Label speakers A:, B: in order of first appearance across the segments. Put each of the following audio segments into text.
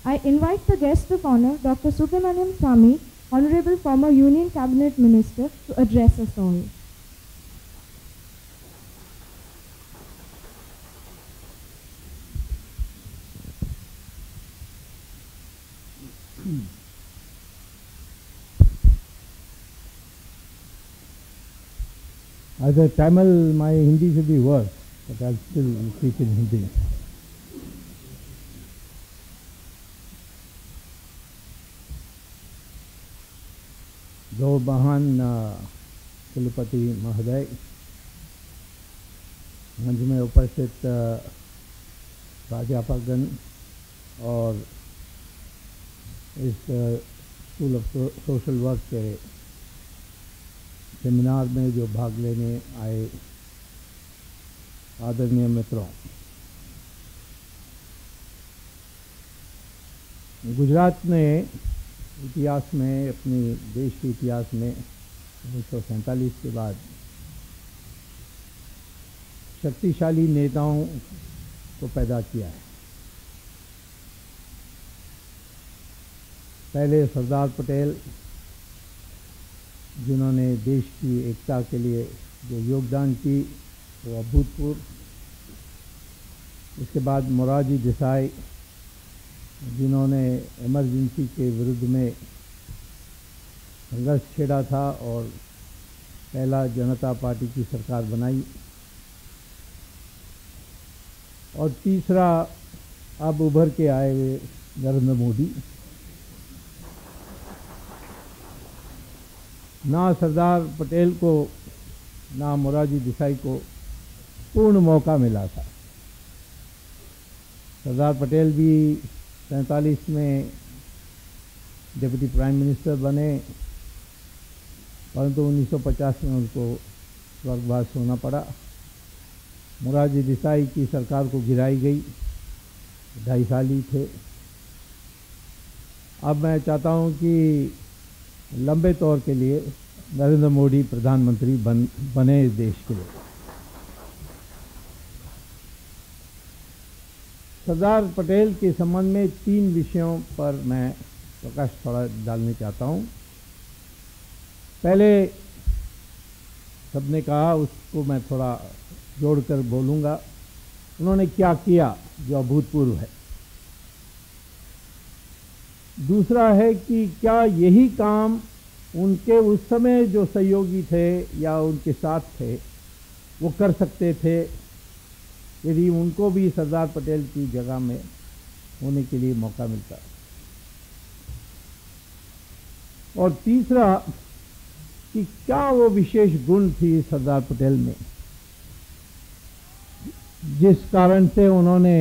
A: I invite the guest of honor, Dr. Subramaniam Swamy, Honorable former Union Cabinet Minister, to address us all.
B: As a Tamil, my Hindi should be worse, but I'll still speak in Hindi. दो महान कुलपति महोदय, मंच में उपस्थित प्राध्यापकगण और इस school of social work के सेमिनार में जो भाग लेने आए आदरणीय मित्रों, गुजरात ने इतिहास में, अपनी देश के इतिहास में 1947 के बाद शक्तिशाली नेताओं को पैदा किया है। पहले सरदार पटेल, जिन्होंने देश की एकता के लिए जो योगदान की वो अभूतपूर्व। इसके बाद मोरारजी देसाई, जिन्होंने इमरजेंसी के विरुद्ध में संघर्ष छेड़ा था और पहला जनता पार्टी की सरकार बनाई। और तीसरा अब उभर के आए हुए नरेंद्र मोदी। ना सरदार पटेल को ना मोरारजी देसाई को पूर्ण मौका मिला था। सरदार पटेल भी 47 में डिप्टी प्राइम मिनिस्टर बने, परंतु 1950 में उनको स्वर्गवास होना पड़ा। मोरारजी देसाई की सरकार को गिराई गई, 2.5 साल ही थे। अब मैं चाहता हूं कि लंबे तौर के लिए नरेंद्र मोदी प्रधानमंत्री बने इस देश के लिए। सरदार पटेल के संबंध में 3 विषयों पर मैं प्रकाश थोड़ा डालना चाहता हूं। पहले सबने कहा, उसको मैं थोड़ा जोड़कर बोलूंगा। उन्होंने क्या किया जो अभूतपूर्व है। दूसरा है कि क्या यही काम उनके उस समय जो सहयोगी थे या उनके साथ थे वो कर सकते थे यदि उनको भी सरदार पटेल की जगह में होने के लिए मौका मिलता। और तीसरा कि क्या वो विशेष गुण थी सरदार पटेल में जिस कारण से उन्होंने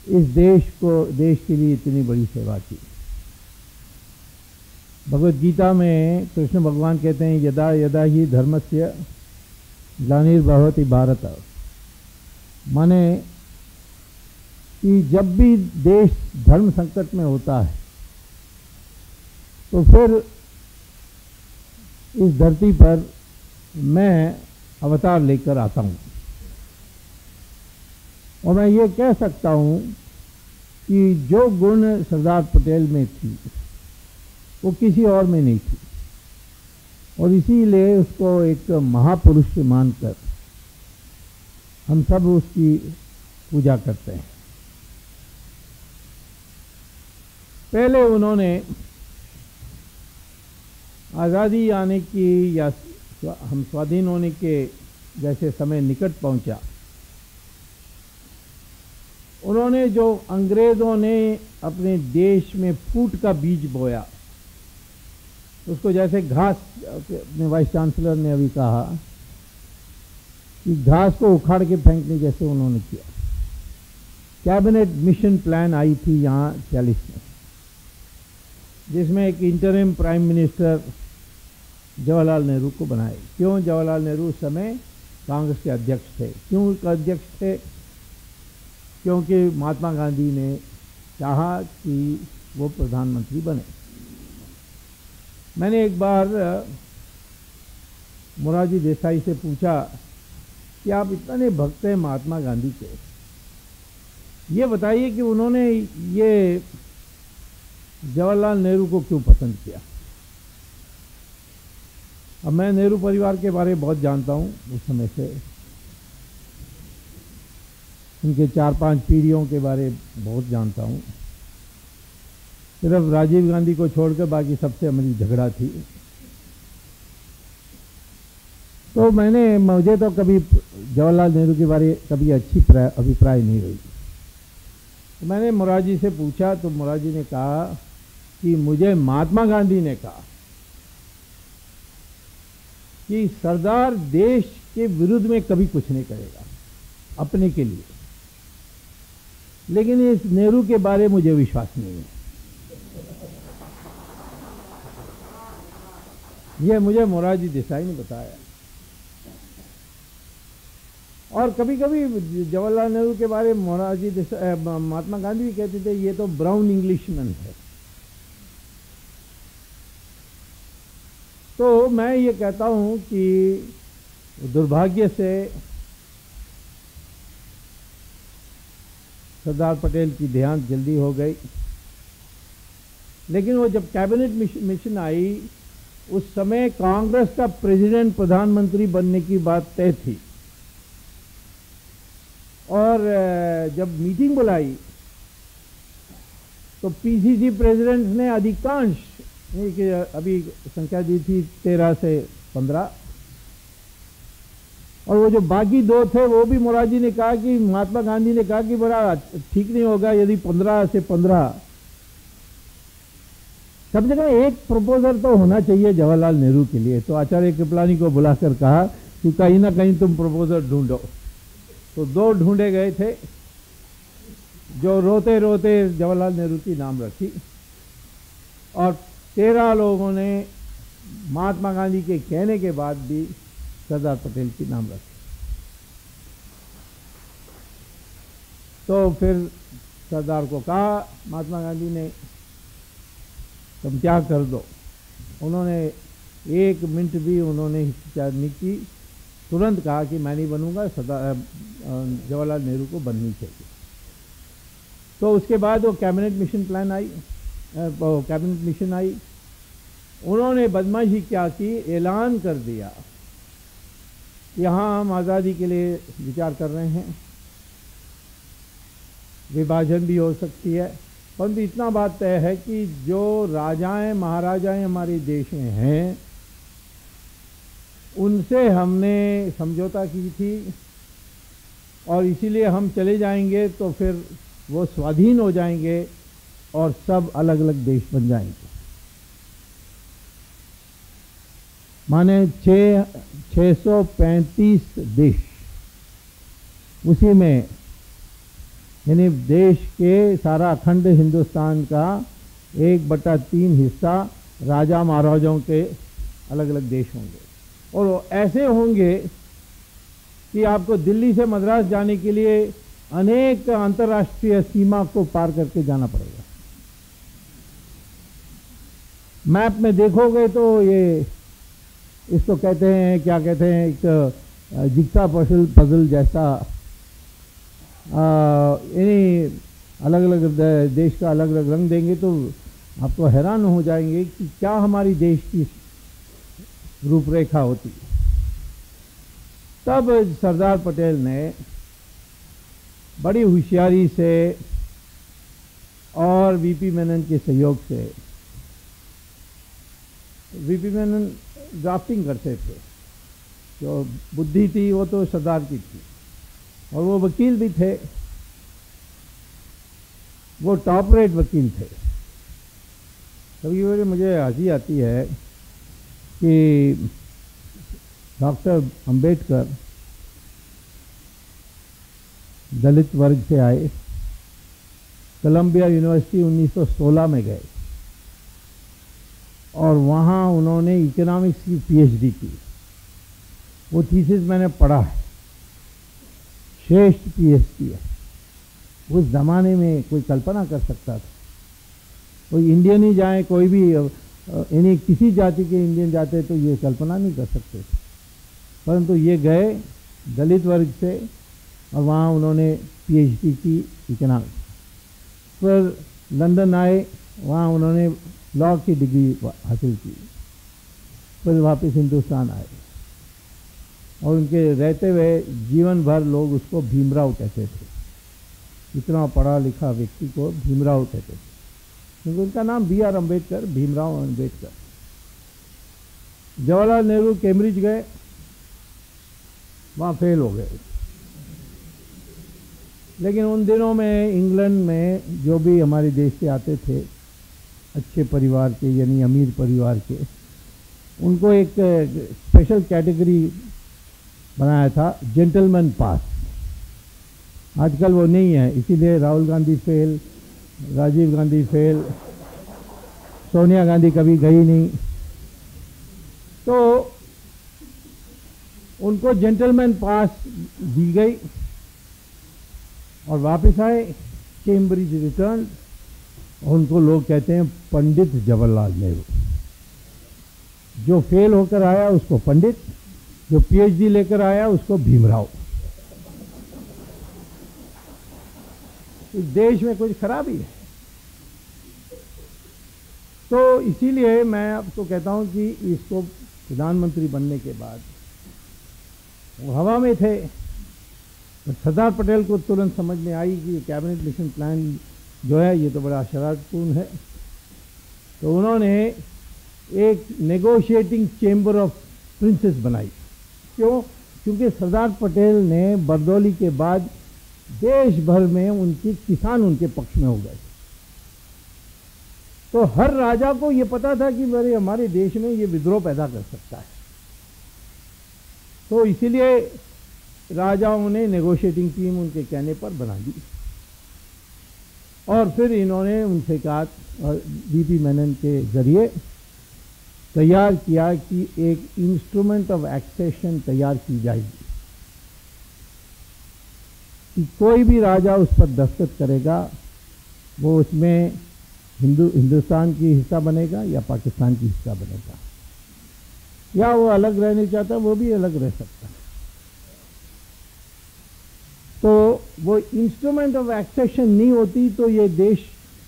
B: इस देश के लिए इतनी बड़ी सेवा की। भगवद गीता में कृष्ण भगवान कहते हैं, यदा यदा ही धर्मस्य ग्लानिर्भवति भारत। माने कि जब भी देश धर्म संकट में होता है तो फिर इस धरती पर मैं अवतार लेकर आता हूं। और मैं ये कह सकता हूं कि जो गुण सरदार पटेल में थी वो किसी और में नहीं थी, और इसीलिए उसको एक महापुरुष मानकर हम सब उसकी पूजा करते हैं। पहले उन्होंने आज़ादी आने की या हम स्वाधीन होने के जैसे समय निकट पहुंचा, उन्होंने जो अंग्रेजों ने अपने देश में फूट का बीज बोया, उसको जैसे घास, अपने वाइस चांसलर ने अभी कहा कि घास को उखाड़ के फेंकने जैसे उन्होंने किया। कैबिनेट मिशन प्लान आई थी यहाँ 40 में, जिसमें एक interim prime minister Jawaharlal Nehru को बनाए। क्यों? जवाहरलाल नेहरू उस समय कांग्रेस के अध्यक्ष थे। क्यों अध्यक्ष थे? क्योंकि महात्मा गांधी ने चाहा कि वो प्रधानमंत्री बने। मैंने एक बार मोरारजी देसाई से पूछा कि आप इतने भक्त हैं महात्मा गांधी के, ये बताइए कि उन्होंने ये जवाहरलाल नेहरू को क्यों पसंद किया। अब मैं नेहरू परिवार के बारे में बहुत जानता हूँ, उस समय से उनके 4-5 पीढ़ियों के बारे में बहुत जानता हूँ। सिर्फ राजीव गांधी को छोड़कर बाकी सबसे हमारी झगड़ा थी। तो मुझे तो कभी जवाहरलाल नेहरू के बारे कभी अच्छी अभिप्राय नहीं रही। तो मैंने मोरारजी से पूछा तो मोरारजी ने कहा कि मुझे महात्मा गांधी ने कहा कि सरदार देश के विरुद्ध में कभी कुछ नहीं करेगा अपने के लिए, लेकिन इस नेहरू के बारे में मुझे विश्वास नहीं है। यह मुझे मोरारजी देसाई ने बताया। और कभी कभी जवाहरलाल नेहरू के बारे में महात्मा गांधी भी कहते थे ये तो ब्राउन इंग्लिशमैन है। तो मैं ये कहता हूं कि दुर्भाग्य से सरदार पटेल की देहांत जल्दी हो गई, लेकिन वो जब कैबिनेट मिशन आई उस समय कांग्रेस का प्रेसिडेंट प्रधानमंत्री बनने की बात तय थी। और जब मीटिंग बुलाई तो पीसीसी प्रेसिडेंट ने अधिकांश कि अभी संख्या दी थी 13 से 15, और वो जो बाकी 2 थे वो भी मोरारजी ने कहा कि महात्मा गांधी ने कहा कि बड़ा ठीक नहीं होगा यदि 15 से 15, सब जगह एक प्रपोजल तो होना चाहिए जवाहरलाल नेहरू के लिए। तो आचार्य कृपलानी को बुलाकर कहा कि कहीं ना कहीं तुम प्रपोजल ढूंढो। तो 2 ढूंढे गए थे जो रोते रोते जवाहरलाल नेहरू की नाम रखी, और 13 लोगों ने महात्मा गांधी के कहने के बाद भी सरदार पटेल की नाम रखी। तो फिर सरदार को कहा महात्मा गांधी ने तुम क्या कर दो। उन्होंने 1 मिनट भी उन्होंने हिचकिचाहट नहीं की, तुरंत कहा कि मैं नहीं बनूंगा, जवाहरलाल नेहरू को बननी चाहिए। तो उसके बाद वो कैबिनेट मिशन आई। उन्होंने बदमाशी क्या की, ऐलान कर दिया यहाँ हम आज़ादी के लिए विचार कर रहे हैं, विभाजन भी हो सकती है, परंतु इतना बात तय है कि जो राजाएं महाराजाएं हमारे देश में हैं उनसे हमने समझौता की थी, और इसीलिए हम चले जाएंगे तो फिर वो स्वाधीन हो जाएंगे और सब अलग अलग देश बन जाएंगे। माने 635 देश, उसी में यानी देश के सारा अखंड हिंदुस्तान का 1/3 हिस्सा राजा महाराजाओं के अलग अलग देश होंगे, और वो ऐसे होंगे कि आपको दिल्ली से मद्रास जाने के लिए अनेक अंतर्राष्ट्रीय सीमा को पार करके जाना पड़ेगा। मैप में देखोगे तो ये इसको कहते हैं, क्या कहते हैं, एक जिक्सा पजल जैसा, यानी अलग अलग देश का अलग अलग रंग देंगे तो आपको हैरान हो जाएंगे कि क्या हमारी देश की रूपरेखा होती है। तब सरदार पटेल ने बड़ी होशियारी से और वीपी मेनन के सहयोग से, वीपी मेनन ड्राफ्टिंग करते थे, जो बुद्धि थी वो तो सरदार की थी, और वो वकील भी थे, वो टॉप रेट वकील थे। कभी कभी मुझे हंसी आती है कि डॉक्टर अंबेडकर दलित वर्ग से आए, कोलंबिया यूनिवर्सिटी 1916 में गए और वहाँ उन्होंने इकोनॉमिक्स की पीएचडी की। वो थीसिस मैंने पढ़ा है, श्रेष्ठ पीएचडी है। उस ज़माने में कोई कल्पना कर सकता था? कोई इंडियन ही जाए, कोई भी यानी किसी जाति के इंडियन जाते तो ये कल्पना नहीं कर सकते थे, परंतु ये गए दलित वर्ग से और वहाँ उन्होंने पीएचडी की इकोनॉमिक्स। फिर लंदन आए, वहाँ उन्होंने लॉ की डिग्री हासिल की। फिर वापस हिंदुस्तान आए और उनके रहते हुए जीवन भर लोग उसको भीमराव कहते थे। इतना पढ़ा लिखा व्यक्ति को भीमराव कहते थे, क्योंकि उनका नाम B.R. अम्बेडकर, भीमराव अम्बेडकर। जवाहरलाल नेहरू कैम्ब्रिज गए, वहाँ फेल हो गए। लेकिन उन दिनों में इंग्लैंड में जो भी हमारे देश से आते थे अच्छे परिवार के, यानी अमीर परिवार के, उनको एक स्पेशल कैटेगरी बनाया था, जेंटलमैन पास। आजकल वो नहीं है, इसीलिए राहुल गांधी फेल, राजीव गांधी फेल, सोनिया गांधी कभी गई नहीं। तो उनको जेंटलमैन पास दी गई और वापस आए, कैम्ब्रिज रिटर्न। उनको लोग कहते हैं पंडित जवाहरलाल नेहरू। जो फेल होकर आया उसको पंडित, जो पीएचडी लेकर आया उसको भीमराव। इस देश में कुछ खराबी है। तो इसीलिए मैं आपको कहता हूं कि इसको प्रधानमंत्री बनने के बाद वो हवा में थे। सरदार पटेल को तुरंत समझ में आई कि कैबिनेट मिशन प्लान जो है ये तो बड़ा शरारतपूर्ण है। तो उन्होंने एक नेगोशिएटिंग चेंबर ऑफ प्रिंसेस बनाई। क्यों? क्योंकि सरदार पटेल ने बरदौली के बाद देश भर में उनके किसान उनके पक्ष में हो गए। तो हर राजा को ये पता था कि मेरे हमारे देश में ये विद्रोह पैदा कर सकता है। तो इसीलिए राजाओं ने नेगोशिएटिंग टीम उनके कहने पर बना दी और फिर इन्होंने उनसे कहा और बीपी मेनन के जरिए तैयार किया कि एक इंस्ट्रूमेंट ऑफ एक्सेशन तैयार की जाएगी कि कोई भी राजा उस पर दस्तखत करेगा वो उसमें हिंदुस्तान की हिस्सा बनेगा या पाकिस्तान की हिस्सा बनेगा, या वो अलग रहने चाहता वो भी अलग रह सकता है। तो वो इंस्ट्रूमेंट ऑफ एक्सेशन नहीं होती तो ये देश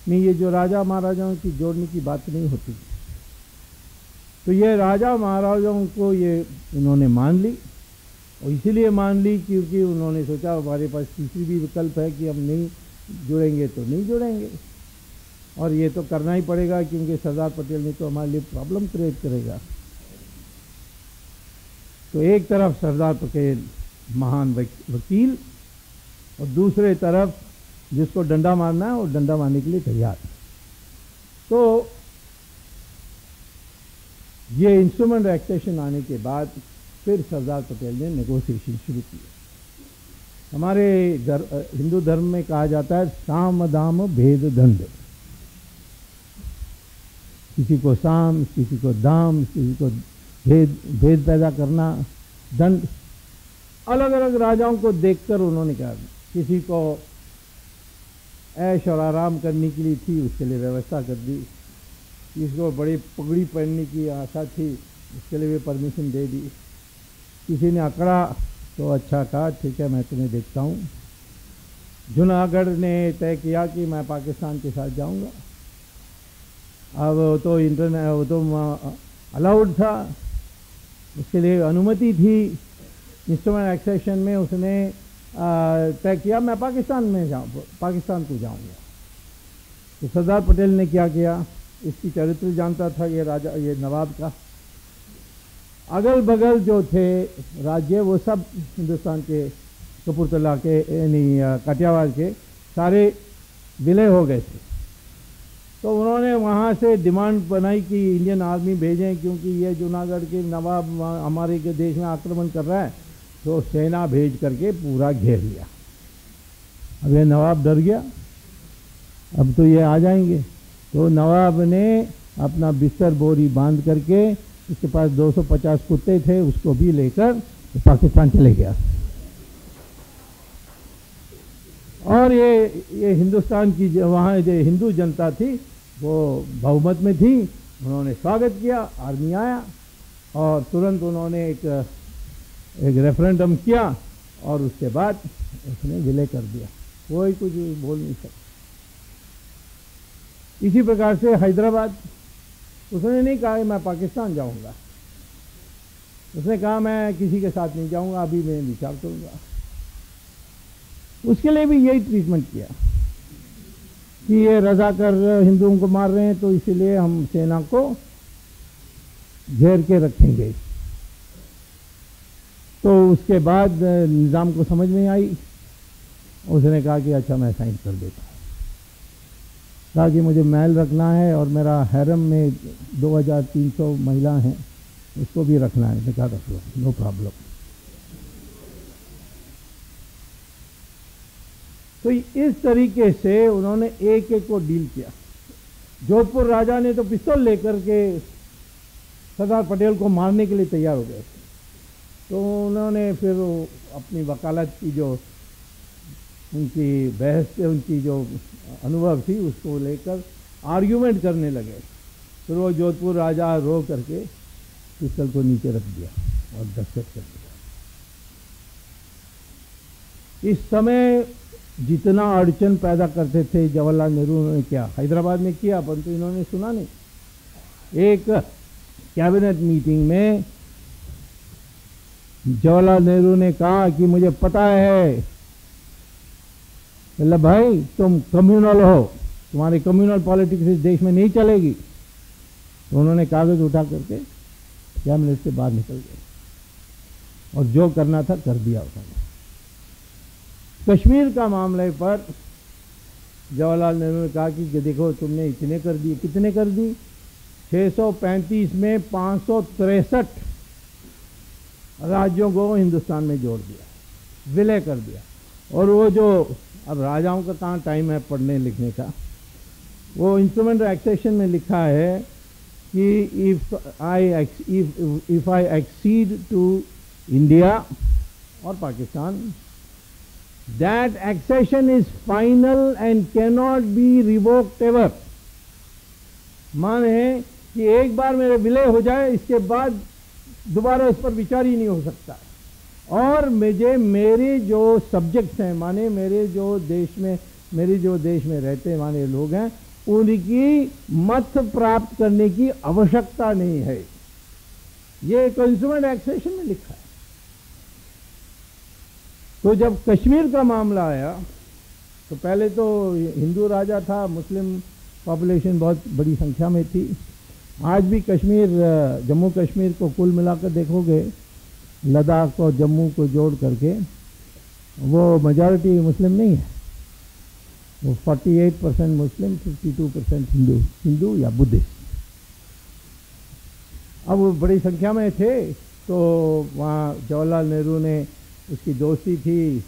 B: में ये जो राजा महाराजाओं की जोड़ने की बात नहीं होती। तो ये राजा महाराजाओं को ये उन्होंने मान ली और इसीलिए मान ली क्योंकि उन्होंने सोचा हमारे पास तीसरी भी विकल्प है कि हम नहीं जुड़ेंगे तो नहीं जुड़ेंगे और ये तो करना ही पड़ेगा क्योंकि सरदार पटेल ने तो हमारे लिए प्रॉब्लम क्रिएट करेगा। तो एक तरफ सरदार पटेल महान वकील और दूसरे तरफ जिसको डंडा मारना है वो डंडा मारने के लिए तैयार। तो ये इंस्ट्रूमेंट एक्सेशन आने के बाद फिर सरदार पटेल ने नेगोशिएशन शुरू की। हमारे हिंदू धर्म में कहा जाता है साम दाम भेद दंड। किसी को साम, किसी को दाम, किसी को भेद पैदा करना, दंड। अलग अलग राजाओं को देखकर उन्होंने कहा किसी को ऐश और आराम करने के लिए थी उसके लिए व्यवस्था कर दी, किसी को बड़ी पगड़ी पहनने की आशा थी उसके लिए भी परमिशन दे दी, किसी ने अकड़ा तो अच्छा कहा ठीक है मैं तुम्हें देखता हूँ। जूनागढ़ ने तय किया कि मैं पाकिस्तान के साथ जाऊँगा। अब तो इंटरनेट वो तो अलाउड था, उसके लिए अनुमति थी। इंस्ट्रूमेंट एक्सेशन में उसने तय किया मैं पाकिस्तान को जाऊंगा। तो सरदार पटेल ने क्या किया, इसकी चरित्र जानता था ये राजा, ये नवाब का। अगल बगल जो थे राज्य वो सब हिंदुस्तान के कपूरथला के यानी काठियावाड़ के सारे विलय हो गए थे। तो उन्होंने वहाँ से डिमांड बनाई कि इंडियन आर्मी भेजें क्योंकि ये जूनागढ़ के नवाब हमारे के देश में आक्रमण कर रहा है। तो सेना भेज करके पूरा घेर लिया। अब ये नवाब डर गया, अब तो ये आ जाएंगे। तो नवाब ने अपना बिस्तर बोरी बांध करके, उसके पास 250 कुत्ते थे, उसको भी लेकर पाकिस्तान चले गया। और ये हिंदुस्तान की वहाँ जो हिंदू जनता थी वो बहुमत में थी। उन्होंने स्वागत किया, आर्मी आया और तुरंत उन्होंने एक रेफरेंडम किया और उसके बाद उसने विलय कर दिया, कोई कुछ बोल नहीं सकता। इसी प्रकार से हैदराबाद, उसने नहीं कहा मैं पाकिस्तान जाऊंगा, उसने कहा मैं किसी के साथ नहीं जाऊंगा, अभी मैं विचार करूंगा। उसके लिए भी यही ट्रीटमेंट किया कि ये रजाकर हिंदुओं को मार रहे हैं, तो इसीलिए हम सेना को घेर के रखेंगे। तो उसके बाद निज़ाम को समझ में आई, उसने कहा कि अच्छा मैं साइन कर देता हूँ। कहा कि मुझे महल रखना है और मेरा हैरम में 2300 महिला हैं, उसको भी रखना है। कहा रख लो, नो प्रॉब्लम। तो इस तरीके से उन्होंने एक एक को डील किया। जोधपुर राजा ने तो पिस्तौल लेकर के सरदार पटेल को मारने के लिए तैयार हो गए, तो उन्होंने फिर अपनी वकालत की जो उनकी बहस, उनकी जो अनुभव थी, उसको लेकर आर्ग्यूमेंट करने लगे। फिर वो जोधपुर राजा रो करके पिस्तौल को नीचे रख दिया और दस्तखत कर दिया। इस समय जितना अड़चन पैदा करते थे जवाहरलाल नेहरू ने क्या हैदराबाद में किया, परंतु इन्होंने सुना नहीं। एक कैबिनेट मीटिंग में जवाहरलाल नेहरू ने कहा कि मुझे पता है मतलब भाई तुम कम्युनल हो, तुम्हारी कम्युनल पॉलिटिक्स इस देश में नहीं चलेगी। तो उन्होंने कागज उठा करके कैबिनेट से बाहर निकल गए और जो करना था कर दिया उन्होंने। कश्मीर का मामले पर जवाहरलाल नेहरू ने कहा कि देखो तुमने इतने कर दिए, कितने कर दी, 635 में 563 राज्यों को हिंदुस्तान में जोड़ दिया, विलय कर दिया। और वो जो अब राजाओं का कहाँ टाइम है पढ़ने लिखने का, वो इंस्ट्रूमेंट एक्सेशन में लिखा है कि if I exceed to India और Pakistan, that accession is final and cannot be revoked ever। माने कि एक बार मेरे विलय हो जाए, इसके बाद दोबारा इस पर विचार ही नहीं हो सकता। और मुझे मेरे जो सब्जेक्ट्स हैं, माने मेरे जो देश में रहते माने लोग हैं, उनकी मत प्राप्त करने की आवश्यकता नहीं है। ये इंस्ट्रूमेंट एक्सेशन में लिखा है। तो जब कश्मीर का मामला आया तो पहले तो हिंदू राजा था, मुस्लिम पॉपुलेशन बहुत बड़ी संख्या में थी। आज भी कश्मीर, जम्मू कश्मीर को कुल मिलाकर देखोगे, लद्दाख और जम्मू को जोड़ करके, वो मेजॉरिटी मुस्लिम नहीं है। वो 48% मुस्लिम, 52% हिंदू या बुद्धिस्ट। अब वो बड़ी संख्या में थे, तो वहाँ जवाहरलाल नेहरू ने, उसकी दोस्ती थी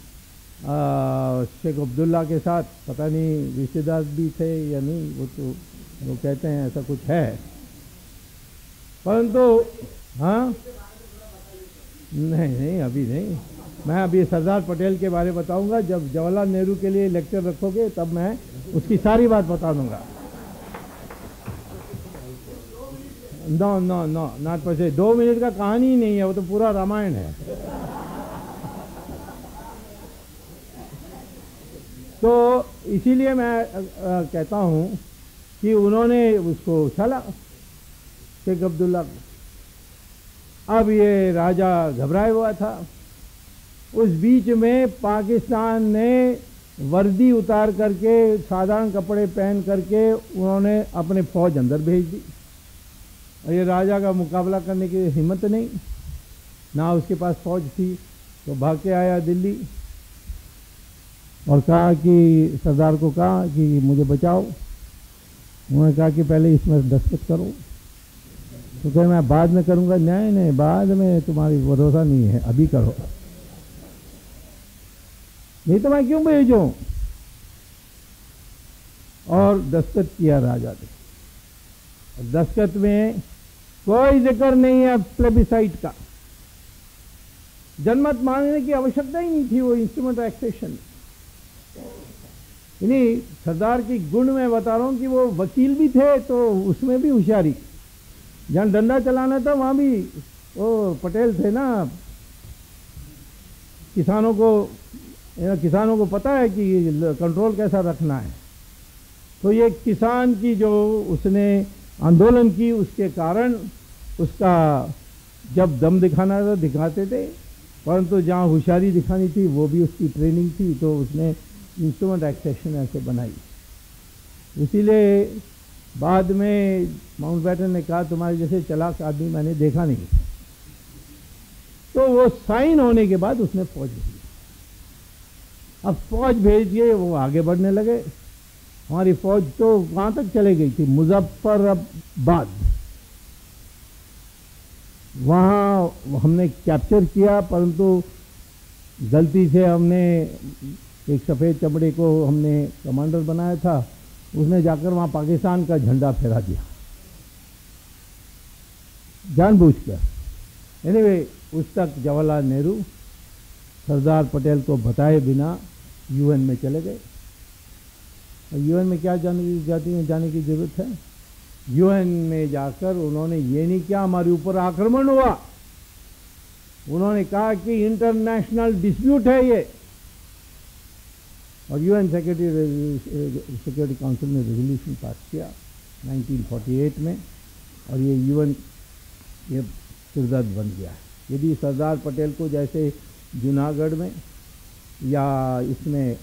B: शेख अब्दुल्ला के साथ, पता नहीं रिश्तेदार भी थे या नहीं, वो कहते हैं ऐसा कुछ है, परंतु हाँ नहीं अभी नहीं। मैं अभी सरदार पटेल के बारे में बताऊंगा। जब जवाहरलाल नेहरू के लिए लेक्चर रखोगे तब मैं उसकी सारी बात बता दूंगा। नो नॉट पर से 2 मिनट का कहानी ही नहीं है, वो तो पूरा रामायण है। तो इसीलिए मैं कहता हूं कि उन्होंने उसको उछाला शेख अब्दुल्ला को। अब ये राजा घबराया हुआ था। उस बीच में पाकिस्तान ने वर्दी उतार करके, साधारण कपड़े पहन करके, उन्होंने अपने फौज अंदर भेज दी। और ये राजा का मुकाबला करने की हिम्मत नहीं, ना उसके पास फौज थी, तो भाग के आया दिल्ली और कहा कि सरदार को कहा कि मुझे बचाओ। उन्होंने कहा कि पहले इसमें दस्तखत करो। तो कहे मैं बाद में करूंगा। नहीं, बाद में तुम्हारी भरोसा नहीं है, अभी करो, नहीं तो मैं क्यों भेजूं। और दस्तखत किया राजा ने। दस्तखत में कोई जिक्र नहीं है प्लेबिसाइट का, जनमत मांगने की आवश्यकता ही नहीं थी। वो इंस्ट्रूमेंट एक्सेशन, यानी सरदार की गुण में बता रहा हूं कि वो वकील भी थे, तो उसमें भी होशियारी। जहां डंडा चलाना था वहां भी वो पटेल थे ना, किसानों को पता है कि कंट्रोल कैसा रखना है। तो ये किसान की जो उसने आंदोलन की, उसके कारण उसका जब दम दिखाना था दिखाते थे, परंतु जहाँ होशियारी दिखानी थी वो भी उसकी ट्रेनिंग थी, तो उसने इंस्ट्रूमेंट एक्सेशन ऐसे बनाई। इसीलिए बाद में माउंटबेटन ने कहा तुम्हारे जैसे चालाक आदमी मैंने देखा नहीं। तो वो साइन होने के बाद उसने फौज भेजी। अब फौज भेज के वो आगे बढ़ने लगे। हमारी फौज तो वहां तक चले गई थी, मुजफ्फराबाद। वहां हमने कैप्चर किया, परंतु गलती से हमने एक सफ़ेद चमड़े को हमने कमांडर बनाया था, उसने जाकर वहां पाकिस्तान का झंडा फहरा दिया जानबूझकर। एनीवे, उस तक जवाहरलाल नेहरू सरदार पटेल को बताए बिना यूएन में चले गए। और यूएन में क्या जाने की जरूरत है? यूएन में जाकर उन्होंने ये नहीं किया हमारे ऊपर आक्रमण हुआ, उन्होंने कहा कि इंटरनेशनल डिस्प्यूट है ये। और यूएन सिक्योरिटी काउंसिल ने रेजोल्यूशन पास किया 1948 में, और ये यूएन ये सिरदर्द बन गया है। यदि सरदार पटेल को जैसे जूनागढ़ में या इसमें